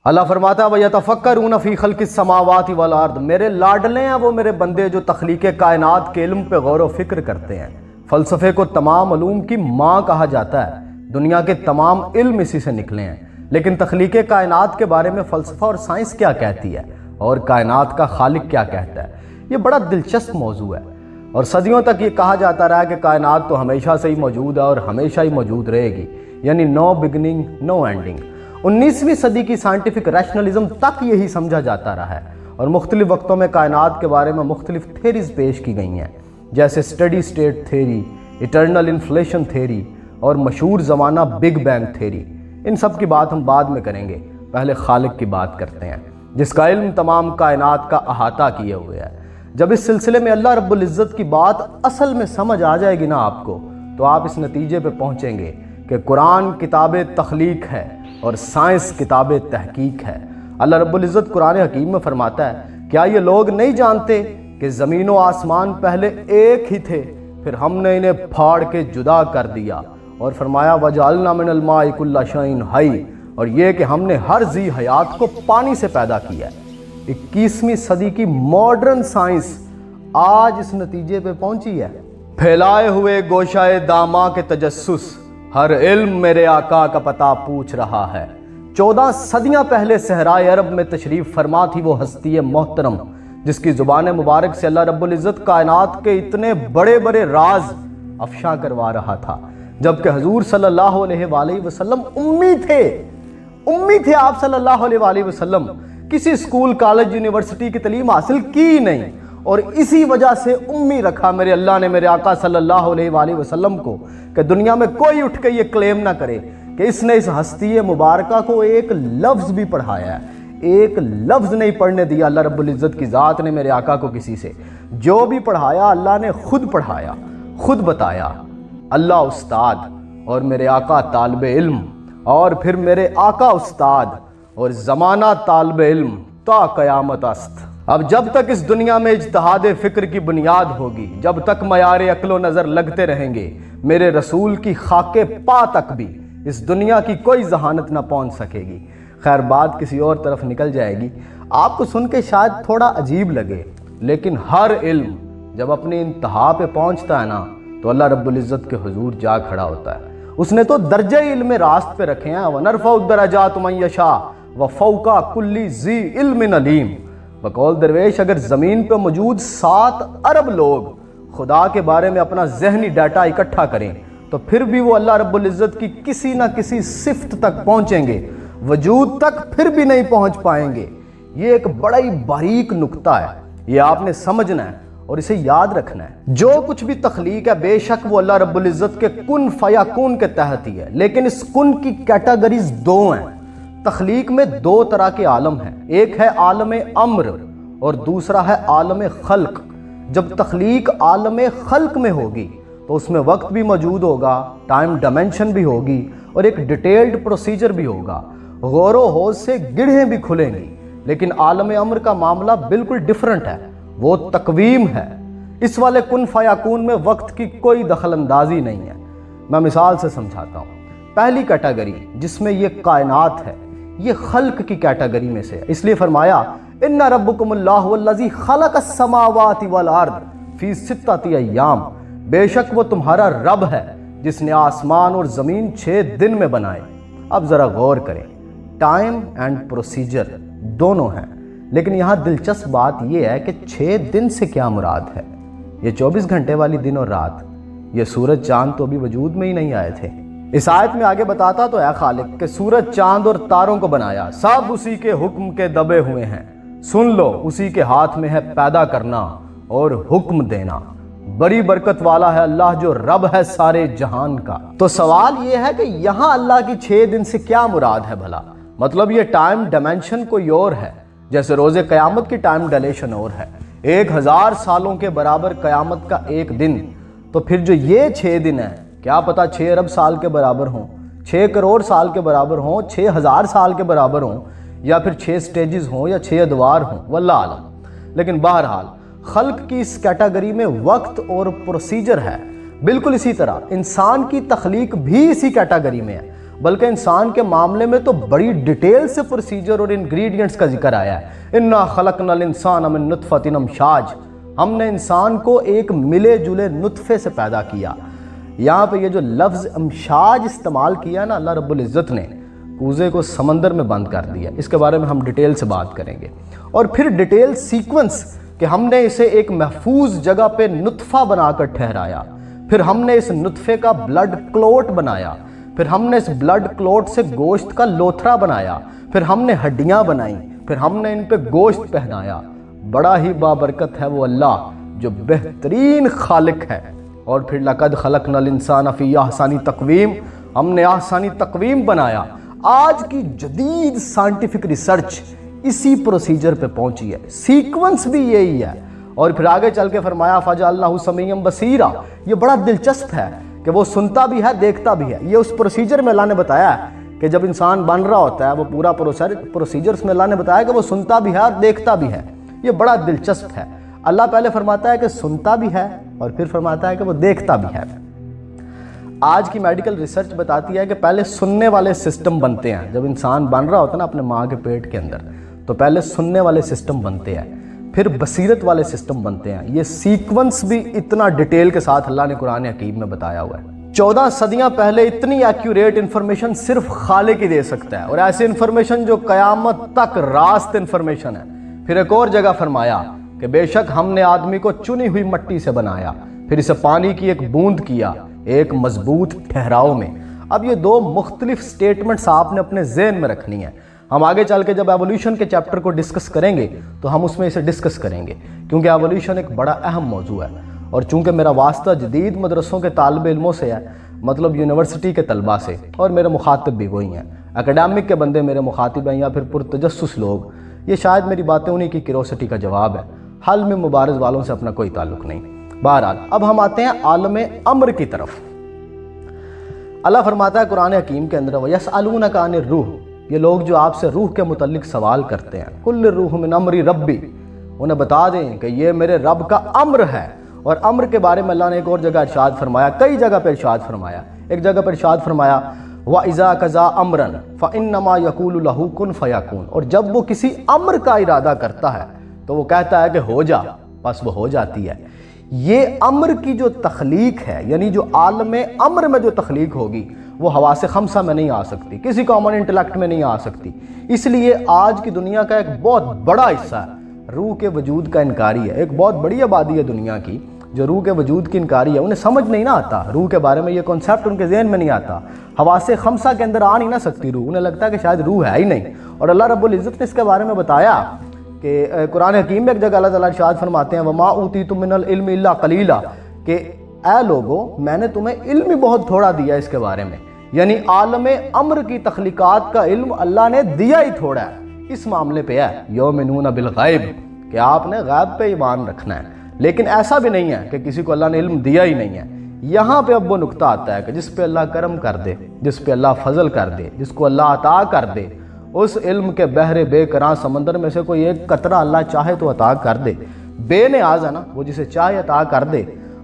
اللہ فرماتا ہے وَيَتَفَكَّرُونَ فِي خَلْقِ السَّمَاوَاتِ وَالْأَرْضِ، میرے لاڈلے ہیں وہ میرے بندے جو تخلیق کائنات کے علم پہ غور و فکر کرتے ہیں۔ فلسفے کو تمام علوم کی ماں کہا جاتا ہے، دنیا کے تمام علم اسی سے نکلے ہیں، لیکن تخلیق کائنات کے بارے میں فلسفہ اور سائنس کیا کہتی ہے اور کائنات کا خالق کیا کہتا ہے، یہ بڑا دلچسپ موضوع ہے۔ اور صدیوں تک یہ کہا جاتا رہا کہ کائنات تو ہمیشہ سے ہی موجود ہے اور ہمیشہ ہی موجود رہے گی، یعنی نو بگننگ نو اینڈنگ۔ 19ویں صدی کی سائنٹیفک ریشنلزم تک یہی سمجھا جاتا رہا ہے، اور مختلف وقتوں میں کائنات کے بارے میں مختلف تھیریز پیش کی گئی ہیں، جیسے steady state theory, eternal inflation theory اور مشہور زمانہ بگ بینگ تھیری۔ ان سب کی بات ہم بعد میں کریں گے، پہلے خالق کی بات کرتے ہیں جس کا علم تمام کائنات کا احاطہ کیے ہوئے ہے۔ جب اس سلسلے میں اللہ رب العزت کی بات اصل میں سمجھ آ جائے گی نا آپ کو، تو آپ اس نتیجے پہ پہنچیں گے کہ قرآن کتاب تخلیق ہے اور سائنس کتاب تحقیق ہے۔ اللہ رب العزت قرآن حکیم میں فرماتا ہے، کیا یہ لوگ نہیں جانتے کہ زمین و آسمان پہلے ایک ہی تھے، پھر ہم نے انہیں پھاڑ کے جدا کر دیا، اور فرمایا وَجَعَلْنَا مِنَ الْمَاءِ كُلَّ شَيْءٍ حَيٍّ، اور یہ کہ ہم نے ہر ذی حیات کو پانی سے پیدا کیا ہے۔ 21ویں صدی کی ماڈرن سائنس آج اس نتیجے پہ پہنچی ہے۔ پھیلائے ہوئے گوشہ داما کے تجسس، ہر علم میرے آقا کا پتہ پوچھ رہا ہے۔ 14 صدیاں پہلے صحرائے عرب میں تشریف فرما تھی وہ ہستی محترم جس کی زبان مبارک سے اللہ رب العزت کائنات کے اتنے بڑے بڑے راز افشاں کروا رہا تھا، جبکہ حضور صلی اللہ علیہ وآلہ وسلم امی تھے آپ صلی اللہ علیہ وآلہ وسلم، کسی اسکول کالج یونیورسٹی کی تعلیم حاصل کی نہیں، اور اسی وجہ سے امی رکھا میرے اللہ نے میرے آقا صلی اللہ علیہ وآلہ وسلم کو، کہ دنیا میں کوئی اٹھ کے یہ کلیم نہ کرے کہ اس نے اس ہستی مبارکہ کو ایک لفظ بھی پڑھایا ہے۔ ایک لفظ نہیں پڑھنے دیا اللہ رب العزت کی ذات نے میرے آقا کو کسی سے، جو بھی پڑھایا اللہ نے خود پڑھایا، خود بتایا۔ اللہ استاد اور میرے آقا طالب علم، اور پھر میرے آقا استاد اور زمانہ طالب علم تا قیامت است۔ اب جب تک اس دنیا میں اجتہاد فکر کی بنیاد ہوگی، جب تک معیار عقل و نظر لگتے رہیں گے، میرے رسول کی خاک پا تک بھی اس دنیا کی کوئی ذہانت نہ پہنچ سکے گی۔ خیر بات کسی اور طرف نکل جائے گی، آپ کو سن کے شاید تھوڑا عجیب لگے، لیکن ہر علم جب اپنی انتہا پہ پہنچتا ہے نا، تو اللہ رب العزت کے حضور جا کھڑا ہوتا ہے۔ اس نے تو درجہ علم راست پہ رکھے ہیں، وَنَرْفَعُ الدَّرَجَاتُ مَن يَشَاءُ وَفَوْقَ كُلِّ ذِي عِلْمٍ عَلِيمٍ۔ بقول درویش اگر زمین پہ موجود 7 ارب لوگ خدا کے بارے میں اپنا ذہنی ڈیٹا اکٹھا کریں، تو پھر بھی وہ اللہ رب العزت کی کسی نہ کسی صفت تک پہنچیں گے، وجود تک پھر بھی نہیں پہنچ پائیں گے۔ یہ ایک بڑا ہی باریک نکتہ ہے، یہ آپ نے سمجھنا ہے اور اسے یاد رکھنا ہے۔ جو کچھ بھی تخلیق ہے بے شک وہ اللہ رب العزت کے کن فیکون کے تحت ہی ہے، لیکن اس کن کی کیٹیگریز 2 ہیں۔ تخلیق میں 2 طرح کے عالم ہیں، ایک ہے عالم امر اور دوسرا ہے عالم خلق۔ جب تخلیق عالم خلق میں ہوگی تو اس میں وقت بھی موجود ہوگا، ٹائم ڈائمنشن بھی ہوگی، اور ایک ڈیٹیلڈ پروسیجر بھی ہوگا، غور و خوض سے گڑھیں بھی کھلیں گی۔ لیکن عالم امر کا معاملہ بالکل ڈیفرنٹ ہے، وہ تقویم ہے۔ اس والے کن فیکون میں وقت کی کوئی دخل اندازی نہیں ہے۔ میں مثال سے سمجھاتا ہوں۔ پہلی کیٹیگری جس میں یہ کائنات ہے، یہ خلق کی کیٹیگری میں سے ہے، اس لیے فرمایا ان ربکم اللہ الذی خلق السماوات والارض فی 6 ایام، بے شک وہ تمہارا رب ہے جس نے آسمان اور زمین 6 دن میں بنائے۔ اب ذرا غور کریں، ٹائم اینڈ پروسیجر دونوں ہیں، لیکن یہاں دلچسپ بات یہ ہے کہ 6 دن سے کیا مراد ہے؟ یہ 24 گھنٹے والی دن اور رات، یہ سورج چاند تو ابھی وجود میں ہی نہیں آئے تھے۔ اس آیت میں آگے بتاتا تو اے خالق کہ سورج چاند اور تاروں کو بنایا، سب اسی کے حکم کے دبے ہوئے ہیں، سن لو اسی کے ہاتھ میں ہے پیدا کرنا اور حکم دینا، بڑی برکت والا ہے اللہ جو رب ہے سارے جہان کا۔ تو سوال یہ ہے کہ یہاں اللہ کی 6 دن سے کیا مراد ہے بھلا؟ مطلب یہ ٹائم ڈائمنشن کوئی اور ہے، جیسے روز قیامت کی ٹائم ڈیلیشن اور ہے، 1000 سالوں کے برابر قیامت کا ایک دن، تو پھر جو یہ 6 دن ہے کیا پتا 6 ارب سال کے برابر ہوں، 6 کروڑ سال کے برابر ہوں، 6000 سال کے برابر ہوں، یا پھر 6 سٹیجز ہوں یا 6 ادوار ہوں، واللہ عالم۔ لیکن بہرحال خلق کی اس کیٹیگری میں وقت اور پروسیجر ہے، بالکل اسی طرح انسان کی تخلیق بھی اسی کیٹیگری میں ہے۔ بلکہ انسان کے معاملے میں تو بڑی ڈیٹیل سے پروسیجر اور انگریڈینٹس کا ذکر آیا ہے۔ انا خلقنا الانسان من نطفۃ امشاج، ہم نے انسان کو ایک ملے جلے نطفے سے پیدا کیا۔ یہاں پہ یہ جو لفظ امشاج استعمال کیا نا اللہ رب العزت نے، کوزے کو سمندر میں بند کر دیا، اس کے بارے میں ہم ڈیٹیل سے بات کریں گے، اور پھر ڈیٹیل سیکوینس کہ ہم نے اسے ایک محفوظ جگہ پہ نطفہ بنا کر ٹھہرایا، پھر ہم نے اس نطفے کا بلڈ کلوٹ بنایا، پھر ہم نے اس بلڈ کلوٹ سے گوشت کا لوتھرا بنایا، پھر ہم نے ہڈیاں بنائیں، پھر ہم نے ان پہ گوشت پہنایا۔ بڑا ہی بابرکت ہے وہ اللہ جو بہترین خالق ہے۔ اور پھر لقد خلقنا الانسان فی احسن تقویم، ہم نے احسن تقویم بنایا۔ آج کی جدید سائنٹیفک ریسرچ اسی پروسیجر پہ پہنچی ہے، سیکوینس بھی یہی ہے۔ اور پھر آگے چل کے فرمایا فجعلناہ سمیعا بصیرا، یہ بڑا دلچسپ ہے کہ وہ سنتا بھی ہے دیکھتا بھی ہے۔ یہ اس پروسیجر میں اللہ نے بتایا ہے کہ جب انسان بن رہا ہوتا ہے، وہ پورا پروسیجرز میں اللہ نے بتایا کہ وہ سنتا بھی ہے اور دیکھتا بھی ہے۔ یہ بڑا دلچسپ ہے، اللہ پہلے فرماتا ہے کہ سنتا بھی ہے اور پھر فرماتا ہے کہ وہ دیکھتا بھی ہے۔ آج کی میڈیکل ریسرچ بتاتی ہے کہ پہلے سننے والے سسٹم بنتے ہیں، جب انسان بن رہا ہوتا ہے نا اپنے ماں کے پیٹ کے اندر، تو پہلے سننے والے سسٹم بنتے ہیں، پھر بصیرت والے سسٹم بنتے ہیں۔ یہ سیکونس بھی اتنا ڈیٹیل کے ساتھ اللہ نے قرآن حکیم میں بتایا ہوا ہے۔ 14 صدیاں پہلے اتنی ایکیوریٹ انفارمیشن صرف خالق ہی دے سکتا ہے، اور ایسی انفارمیشن جو قیامت تک راست انفارمیشن ہے۔ پھر ایک اور جگہ فرمایا کہ بے شک ہم نے آدمی کو چنی ہوئی مٹی سے بنایا، پھر اسے پانی کی ایک بوند کیا ایک مضبوط ٹھہراؤ میں۔ اب یہ دو مختلف سٹیٹمنٹس آپ نے اپنے ذہن میں رکھنی ہیں۔ ہم آگے چل کے جب ایولیوشن کے چیپٹر کو ڈسکس کریں گے تو ہم اس میں اسے ڈسکس کریں گے، کیونکہ ایولیوشن ایک بڑا اہم موضوع ہے۔ اور چونکہ میرا واسطہ جدید مدرسوں کے طالب علموں سے ہے، مطلب یونیورسٹی کے طلباء سے، اور میرے مخاطب بھی وہی ہیں، اکیڈیمک کے بندے میرے مخاطب ہیں یا پھر پرتجسس لوگ، یہ شاید میری باتیں انہی کی کیوریوسٹی کا جواب ہے، حل میں مبارز والوں سے اپنا کوئی تعلق نہیں۔ بہرحال اب ہم آتے ہیں عالم امر کی طرف۔ اللہ فرماتا ہے قرآن حکیم کے اندر وَيَسْأَلُونَكَ عَنِ الرُّوحِ، یہ لوگ جو آپ سے روح کے متعلق سوال کرتے ہیں، کل الروح من امر ربی، انہیں بتا دیں کہ یہ میرے رب کا امر ہے۔ اور امر کے بارے میں اللہ نے ایک اور جگہ ارشاد فرمایا، کئی جگہ پہ ارشاد فرمایا۔ ایک جگہ پہ ارشاد فرمایا وَإِذَا قَضَىٰ أَمْرًا فَإِنَّمَا يَقُولُ لَهُ كُن فَيَكُونُ، اور جب وہ کسی امر کا ارادہ کرتا ہے تو وہ کہتا ہے کہ ہو جا، بس وہ ہو جاتی ہے۔ یہ امر کی جو تخلیق ہے، یعنی جو عالم امر میں جو تخلیق ہوگی، وہ حواس خمسہ میں نہیں آ سکتی، کسی کامن انٹلیکٹ میں نہیں آ سکتی۔ اس لیے آج کی دنیا کا ایک بہت بڑا حصہ روح کے وجود کا انکاری ہے۔ ایک بہت بڑی آبادی ہے دنیا کی جو روح کے وجود کی انکاری ہے، انہیں سمجھ نہیں نہ آتا روح کے بارے میں، یہ کنسیپٹ ان کے ذہن میں نہیں آتا، حواس خمسہ کے اندر آ نہیں نہ سکتی روح، انہیں لگتا ہے کہ شاید روح ہے ہی نہیں۔ اور اللہ رب العزت نے اس کے بارے میں بتایا کہ قرآن حکیم میں ایک جگہ اللہ تعالیٰ ارشاد فرماتے ہیں وَمَا أُوتِيتُم مِّنَ الْعِلْمِ إِلَّا قَلِيلًا، کہ اے لوگو میں نے تمہیں علم ہی بہت تھوڑا دیا اس کے بارے میں، یعنی عالم امر کی تخلیقات کا علم اللہ نے دیا ہی تھوڑا ہے۔ اس معاملے پہ ہے یؤمنون بالغیب، کہ آپ نے غیب پہ ایمان رکھنا ہے، لیکن ایسا بھی نہیں ہے کہ کسی کو اللہ نے علم دیا ہی نہیں ہے۔ یہاں پہ اب وہ نقطہ آتا ہے کہ جس پہ اللہ کرم کر دے، جس پہ اللہ فضل کر دے، جس کو اللہ عطا کر دے، اس علم کے بحر بے کراں سمندر میں سے کوئی ایک قطرہ اللہ چاہے تو عطا کر دے۔ بے نیاز ہے نا، وہ جسے چاہے عطا کر دے۔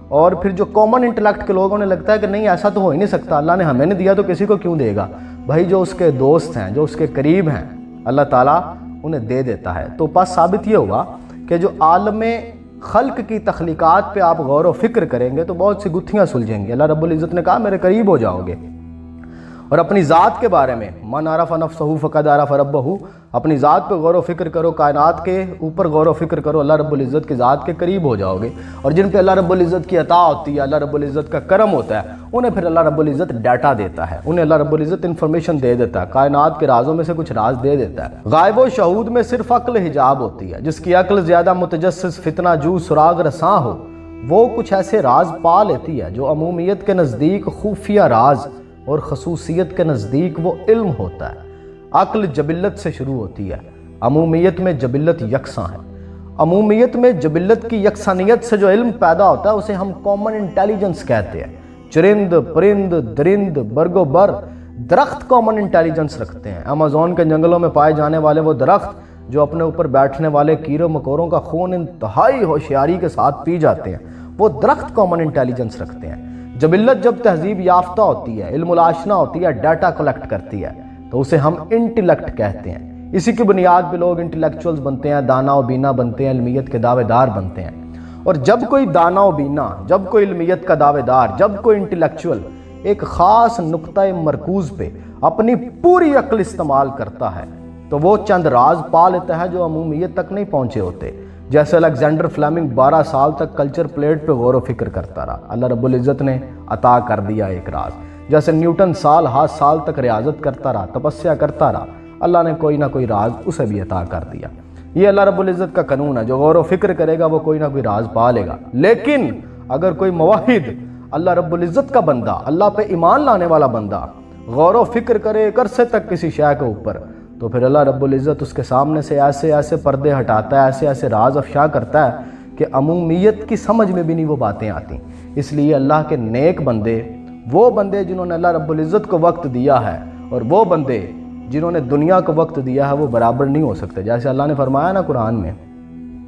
اور پھر جو کامن انٹلیکٹ کے لوگوں نے لگتا ہے کہ نہیں ایسا تو ہو ہی نہیں سکتا، اللہ نے ہمیں نہیں دیا تو کسی کو کیوں دے گا؟ بھائی جو اس کے دوست ہیں، جو اس کے قریب ہیں، اللہ تعالیٰ انہیں دے دیتا ہے۔ تو بس ثابت یہ ہوا کہ جو عالم خلق کی تخلیقات پہ آپ غور و فکر کریں گے تو بہت سی گتھیاں سلجھیں گی۔ اللہ رب العزت نے کہا میرے قریب ہو جاؤ گے۔ اور اپنی ذات کے بارے میں من عرف نفسہ فقد عرف ربہ، اپنی ذات پہ غور و فکر کرو، کائنات کے اوپر غور و فکر کرو، اللہ رب العزت کی ذات کے قریب ہو جاؤ گے۔ اور جن پہ اللہ رب العزت کی عطا ہوتی ہے، اللہ رب العزت کا کرم ہوتا ہے، انہیں پھر اللہ رب العزت ڈیٹا دیتا ہے، انہیں اللہ رب العزت انفارمیشن دے دیتا ہے، کائنات کے رازوں میں سے کچھ راز دے دیتا ہے۔ غائب و شہود میں صرف عقل حجاب ہوتی ہے، جس کی عقل زیادہ متجسس فتنہ جو سراغ رساں ہو، وہ کچھ ایسے راز پا لیتی ہے جو عمومیت کے نزدیک خفیہ راز اور خصوصیت کے نزدیک وہ علم ہوتا ہے۔ عقل جبلت سے شروع ہوتی ہے، عمومیت میں جبلت یکساں ہے۔ عمومیت میں جبلت کی یکسانیت سے جو علم پیدا ہوتا ہے اسے ہم کامن انٹیلیجنس کہتے ہیں۔ چرند، پرند، درند، برگ و بر، درخت کامن انٹیلیجنس رکھتے ہیں۔ امازون کے جنگلوں میں پائے جانے والے وہ درخت جو اپنے اوپر بیٹھنے والے کیڑوں مکوڑوں کا خون انتہائی ہوشیاری کے ساتھ پی جاتے ہیں، وہ درخت کامن انٹیلیجنس رکھتے ہیں۔ جبلت جب تہذیب یافتہ ہوتی ہے، علم الاشنا ہوتی ہے، ڈیٹا کلیکٹ کرتی ہے، تو اسے ہم انٹیلیکٹ کہتے ہیں۔ اسی کی بنیاد پہ لوگ انٹیلیکچوئلز بنتے ہیں، دانا و بینا بنتے ہیں، علمیت کے دعوے دار بنتے ہیں۔ اور جب کوئی دانا و بینا، جب کوئی علمیت کا دعوے دار، جب کوئی انٹیلیکچوئل ایک خاص نقطۂ مرکوز پہ اپنی پوری عقل استعمال کرتا ہے تو وہ چند راز پا لیتا ہے جو عمومیت تک نہیں پہنچے ہوتے۔ جیسے الیگزینڈر فلیمنگ 12 سال تک کلچر پلیٹ پہ غور و فکر کرتا رہا، اللہ رب العزت نے عطا کر دیا ایک راز۔ جیسے نیوٹن سال تک ریاضت کرتا رہا، تپسیا کرتا رہا، اللہ نے کوئی نہ کوئی راز اسے بھی عطا کر دیا۔ یہ اللہ رب العزت کا قانون ہے، جو غور و فکر کرے گا وہ کوئی نہ کوئی راز پا لے گا۔ لیکن اگر کوئی موحد، اللہ رب العزت کا بندہ، اللہ پہ ایمان لانے والا بندہ غور و فکر کرے ایک عرصے تک کسی شے کے اوپر، تو پھر اللہ رب العزت اس کے سامنے سے ایسے پردے ہٹاتا ہے، ایسے راز افشا کرتا ہے کہ عمومیت کی سمجھ میں بھی نہیں وہ باتیں آتی۔ اس لیے اللہ کے نیک بندے، وہ بندے جنہوں نے اللہ رب العزت کو وقت دیا ہے، اور وہ بندے جنہوں نے دنیا کو وقت دیا ہے، وہ برابر نہیں ہو سکتے۔ جیسے اللہ نے فرمایا نا قرآن میں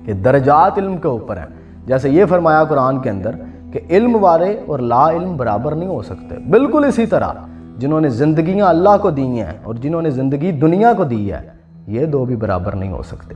کہ درجات علم کے اوپر ہیں، جیسے یہ فرمایا قرآن کے اندر کہ علم والے اور لا علم برابر نہیں ہو سکتے۔ بالکل اسی طرح جنہوں نے زندگیاں اللہ کو دی ہیں اور جنہوں نے زندگی دنیا کو دی ہے، یہ دو بھی برابر نہیں ہو سکتے۔